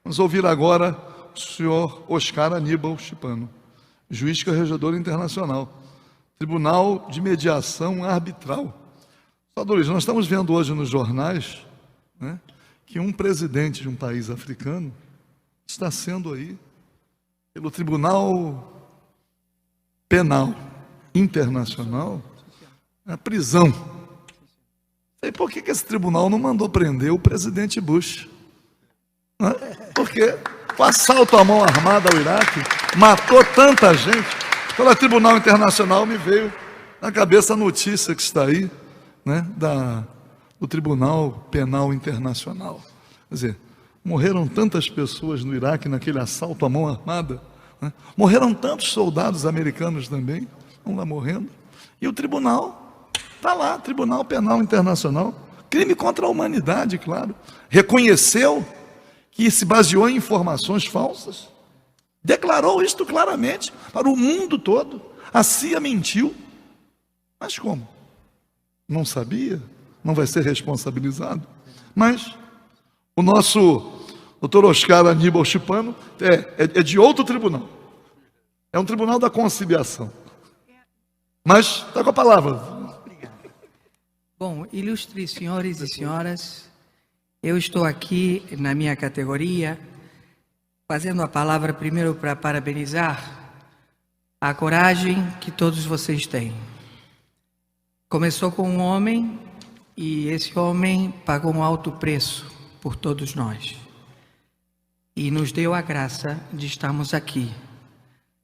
Vamos ouvir agora o senhor Oscar Aníbal Chipano, juiz corregedor internacional, Tribunal de Mediação Arbitral. Senadores, nós estamos vendo hoje nos jornais, né, que um presidente de um país africano está sendo aí, pelo Tribunal Penal Internacional, na prisão. E por que esse tribunal não mandou prender o presidente Bush? Né? Porque o assalto à mão armada ao Iraque matou tanta gente. Pelo Tribunal Internacional me veio na cabeça a notícia que está aí, né, do Tribunal Penal Internacional. Quer dizer, morreram tantas pessoas no Iraque naquele assalto à mão armada, né? Morreram tantos soldados americanos também, estão lá morrendo, e o tribunal está lá, Tribunal Penal Internacional, crime contra a humanidade, claro, reconheceu que se baseou em informações falsas, declarou isto claramente para o mundo todo. A CIA mentiu, mas como? Não sabia? Não vai ser responsabilizado? Mas o nosso doutor Oscar Aníbal Chipano é de outro tribunal, é um tribunal da conciliação, mas está com a palavra. Bom, ilustres senhores e senhoras, eu estou aqui na minha categoria, fazendo a palavra primeiro para parabenizar a coragem que todos vocês têm. Começou com um homem e esse homem pagou um alto preço por todos nós e nos deu a graça de estarmos aqui.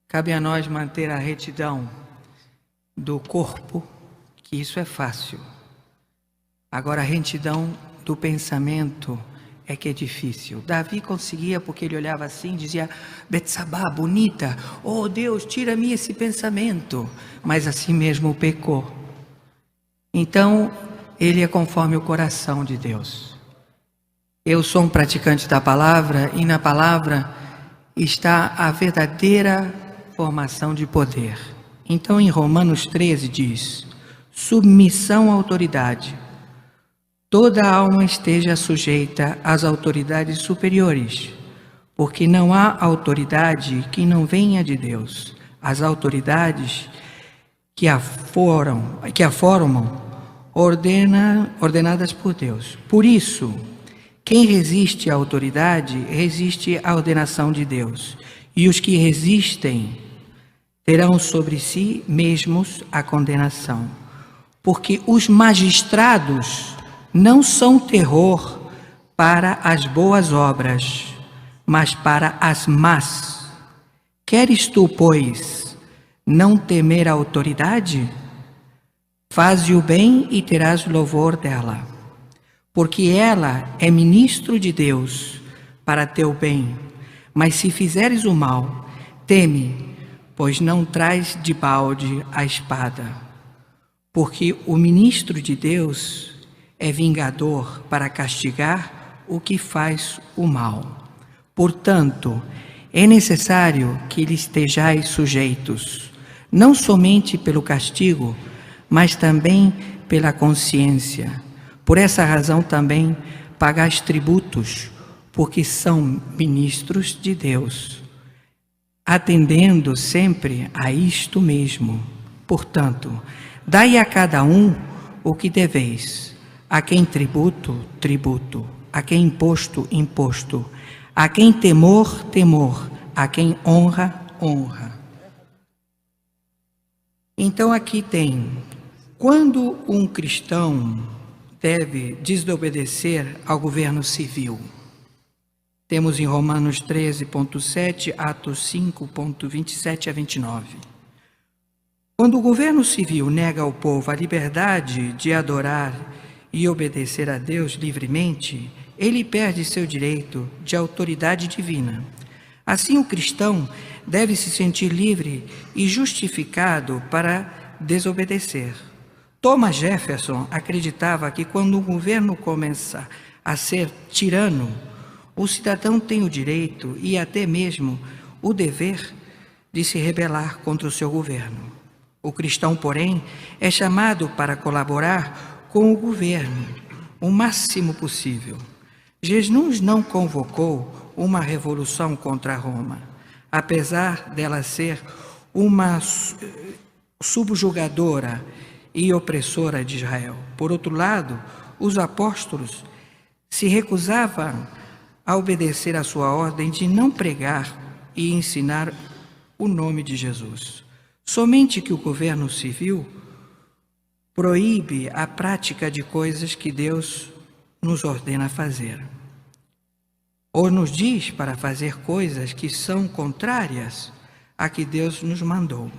Cabe a nós manter a retidão do corpo, que isso é fácil. Agora, a retidão do pensamento é que é difícil. Davi conseguia porque ele olhava assim, dizia: Betsabá, bonita, oh Deus, tira-me esse pensamento. Mas assim mesmo pecou. Então, ele é conforme o coração de Deus. Eu sou um praticante da palavra e na palavra está a verdadeira formação de poder. Então, em Romanos 13 diz: submissão à autoridade. Toda alma esteja sujeita às autoridades superiores, porque não há autoridade que não venha de Deus. As autoridades que a formam, ordenadas por Deus. Por isso, quem resiste à autoridade, resiste à ordenação de Deus. E os que resistem terão sobre si mesmos a condenação. Porque os magistrados não são terror para as boas obras, mas para as más. Queres tu, pois, não temer a autoridade? Faze o bem e terás louvor dela, porque ela é ministro de Deus para teu bem. Mas se fizeres o mal, teme, pois não traz de balde a espada. Porque o ministro de Deus é vingador para castigar o que faz o mal. Portanto, é necessário que lhe estejais sujeitos, não somente pelo castigo, mas também pela consciência. Por essa razão também pagais tributos, porque são ministros de Deus, atendendo sempre a isto mesmo. Portanto, dai a cada um o que deveis. A quem tributo, tributo. A quem imposto, imposto. A quem temor, temor. A quem honra, honra. Então aqui tem: quando um cristão deve desobedecer ao governo civil? Temos em Romanos 13.7, Atos 5.27 a 29. Quando o governo civil nega ao povo a liberdade de adorar e obedecer a Deus livremente, ele perde seu direito de autoridade divina. Assim, o cristão deve se sentir livre e justificado para desobedecer. Thomas Jefferson acreditava que quando o governo começa a ser tirano, o cidadão tem o direito e até mesmo o dever de se rebelar contra o seu governo. O cristão, porém, é chamado para colaborar com o governo o máximo possível. Jesus não convocou uma revolução contra Roma, apesar dela ser uma subjugadora e opressora de Israel. Por outro lado, os apóstolos se recusavam a obedecer à sua ordem de não pregar e ensinar o nome de Jesus. Somente que o governo civil proíbe a prática de coisas que Deus nos ordena fazer, ou nos diz para fazer coisas que são contrárias a que Deus nos mandou.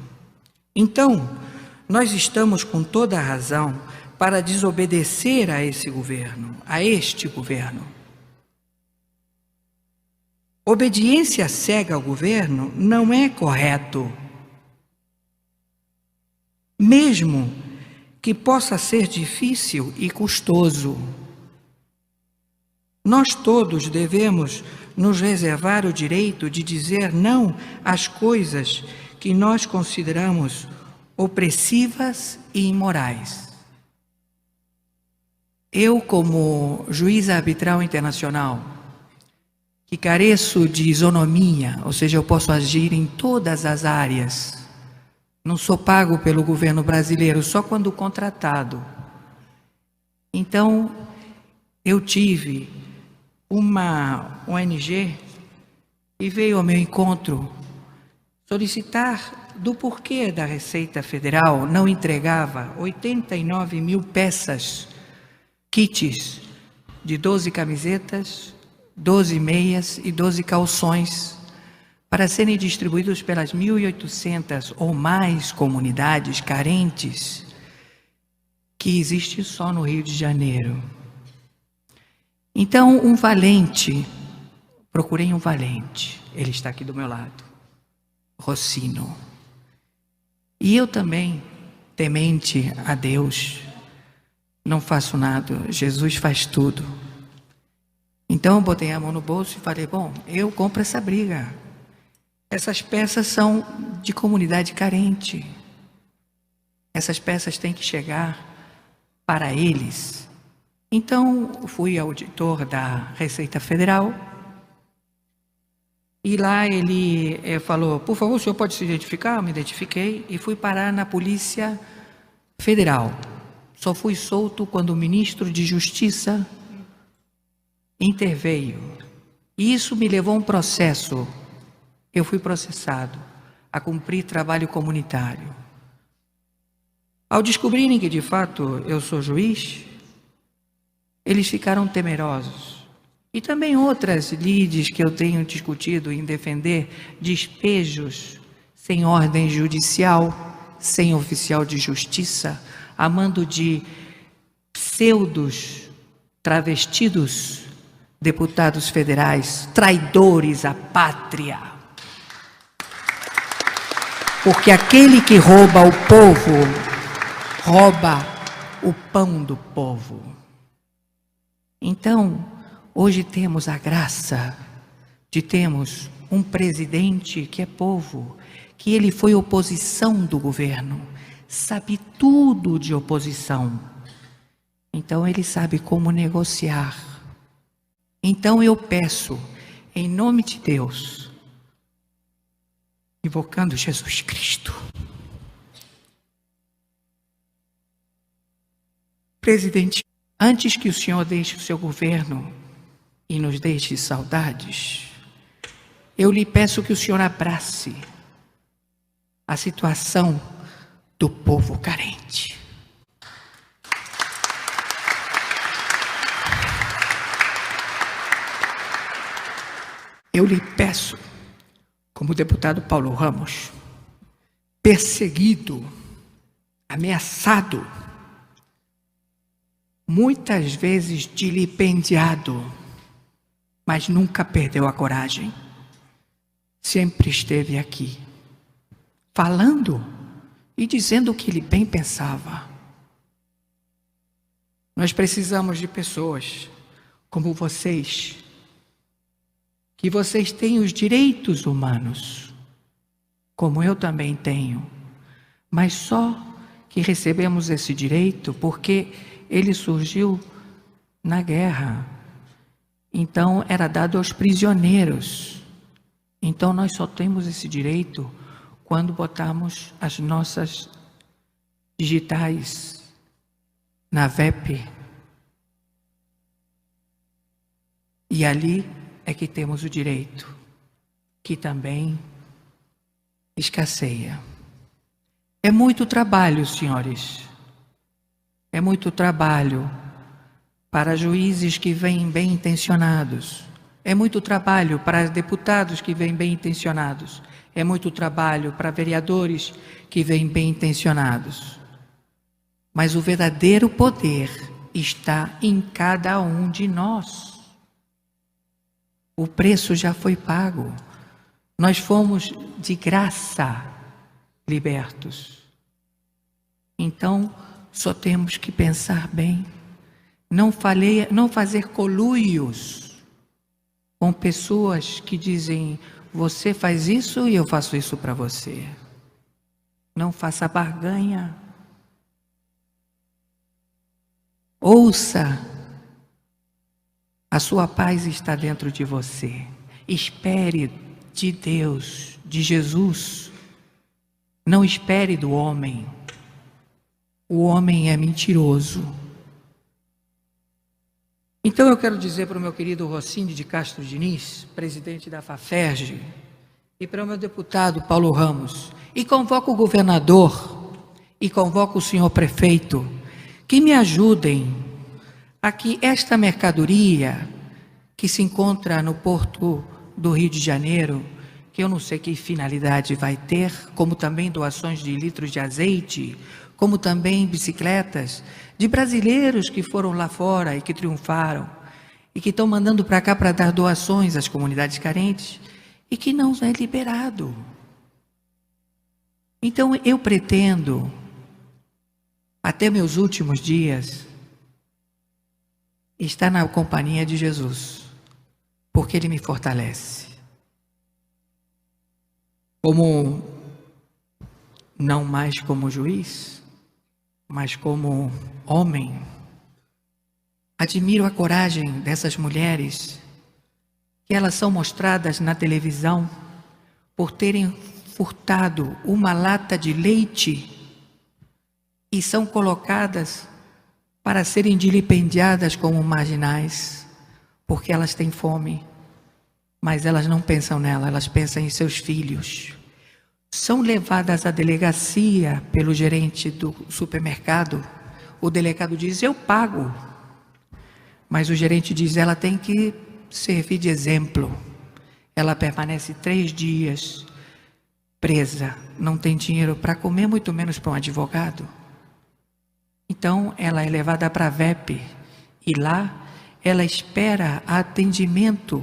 Então, nós estamos com toda a razão para desobedecer a esse governo, a este governo. Obediência cega ao governo não é correto, mesmo que possa ser difícil e custoso. Nós todos devemos nos reservar o direito de dizer não às coisas que nós consideramos opressivas e imorais. Eu, como juiz arbitral internacional, que careço de isonomia, ou seja, eu posso agir em todas as áreas, não sou pago pelo governo brasileiro, só quando contratado. Então, eu tive uma ONG que veio ao meu encontro solicitar do porquê da Receita Federal não entregava 89 mil peças, kits de 12 camisetas, 12 meias e 12 calções para serem distribuídos pelas 1.800 ou mais comunidades carentes que existe só no Rio de Janeiro. Então, procurei um valente, ele está aqui do meu lado, Rossino. E eu também, temente a Deus, não faço nada, Jesus faz tudo. Então eu botei a mão no bolso e falei, bom, eu compro essa briga. Essas peças são de comunidade carente. Essas peças têm que chegar para eles. Então fui auditor da Receita Federal e lá ele falou, por favor, o senhor pode se identificar? Eu me identifiquei e fui parar na Polícia Federal. Só fui solto quando o ministro de Justiça interveio. E isso me levou a um processo. Eu fui processado a cumprir trabalho comunitário. Ao descobrirem que de fato eu sou juiz, eles ficaram temerosos. E também outras lides que eu tenho discutido em defender despejos sem ordem judicial, sem oficial de justiça, a mando de pseudos travestidos deputados federais, traidores à pátria. Porque aquele que rouba o povo, rouba o pão do povo. Então, hoje temos a graça de termos um presidente que é povo, que ele foi oposição do governo, sabe tudo de oposição. Então, ele sabe como negociar. Então eu peço, em nome de Deus, invocando Jesus Cristo, presidente, antes que o Senhor deixe o seu governo e nos deixe saudades, eu lhe peço que o Senhor abrace a situação do povo carente. Eu lhe peço, como o deputado Paulo Ramos, perseguido, ameaçado, muitas vezes vilipendiado, mas nunca perdeu a coragem. Sempre esteve aqui, falando e dizendo o que ele bem pensava. Nós precisamos de pessoas como vocês, que vocês têm os direitos humanos, como eu também tenho, mas só que recebemos esse direito porque ele surgiu na guerra Então era dado aos prisioneiros. Então nós só temos esse direito quando botamos as nossas digitais na VEP. E ali é que temos o direito, que também escasseia. É muito trabalho, senhores. É muito trabalho para juízes que vêm bem intencionados. É muito trabalho para deputados que vêm bem intencionados. É muito trabalho para vereadores que vêm bem intencionados. Mas o verdadeiro poder está em cada um de nós. O preço já foi pago. Nós fomos de graça libertos. Então, só temos que pensar bem. Não fazer conluios com pessoas que dizem: você faz isso e eu faço isso para você. Não faça barganha. Ouça. A sua paz está dentro de você. Espere de Deus, de Jesus. Não espere do homem. O homem é mentiroso. Então eu quero dizer para o meu querido Rossini de Castro Diniz, presidente da FAFERJ, e para o meu deputado Paulo Ramos, e convoco o governador, e convoco o senhor prefeito, que me ajudem a que esta mercadoria que se encontra no porto do Rio de Janeiro, que eu não sei que finalidade vai ter, como também doações de litros de azeite, como também bicicletas, de brasileiros que foram lá fora e que triunfaram, e que estão mandando para cá para dar doações às comunidades carentes, e que não é liberado. Então eu pretendo, até meus últimos dias, estar na companhia de Jesus, porque Ele me fortalece. Não mais como juiz, mas como homem. Admiro a coragem dessas mulheres, que elas são mostradas na televisão por terem furtado uma lata de leite e são colocadas para serem vilipendiadas como marginais, porque elas têm fome, mas elas não pensam nela, elas pensam em seus filhos. São levadas à delegacia pelo gerente do supermercado. O delegado diz: eu pago. Mas o gerente diz: ela tem que servir de exemplo. Ela permanece 3 dias presa, não tem dinheiro para comer, muito menos para um advogado. Então ela é levada para a VEP e lá ela espera atendimento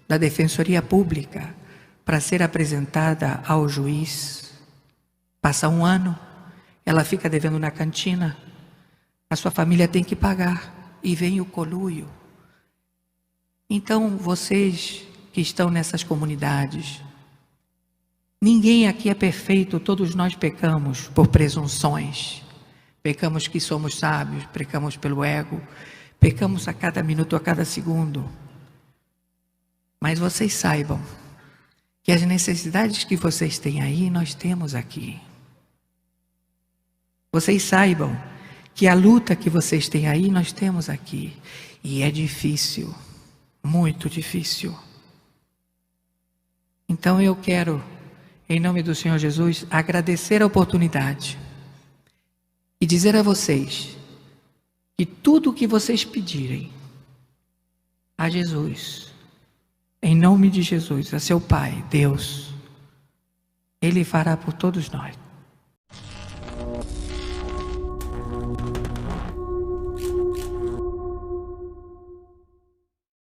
da Defensoria Pública para ser apresentada ao juiz. Passa 1 ano, ela fica devendo na cantina, a sua família tem que pagar e vem o conluio. Então vocês que estão nessas comunidades, ninguém aqui é perfeito, todos nós pecamos por presunções. Pecamos que somos sábios, pecamos pelo ego, pecamos a cada minuto, a cada segundo. Mas vocês saibam que as necessidades que vocês têm aí, nós temos aqui. Vocês saibam que a luta que vocês têm aí, nós temos aqui. E é difícil, muito difícil. Então eu quero, em nome do Senhor Jesus, agradecer a oportunidade e dizer a vocês que tudo o que vocês pedirem a Jesus, em nome de Jesus, a seu Pai, Deus, Ele fará por todos nós.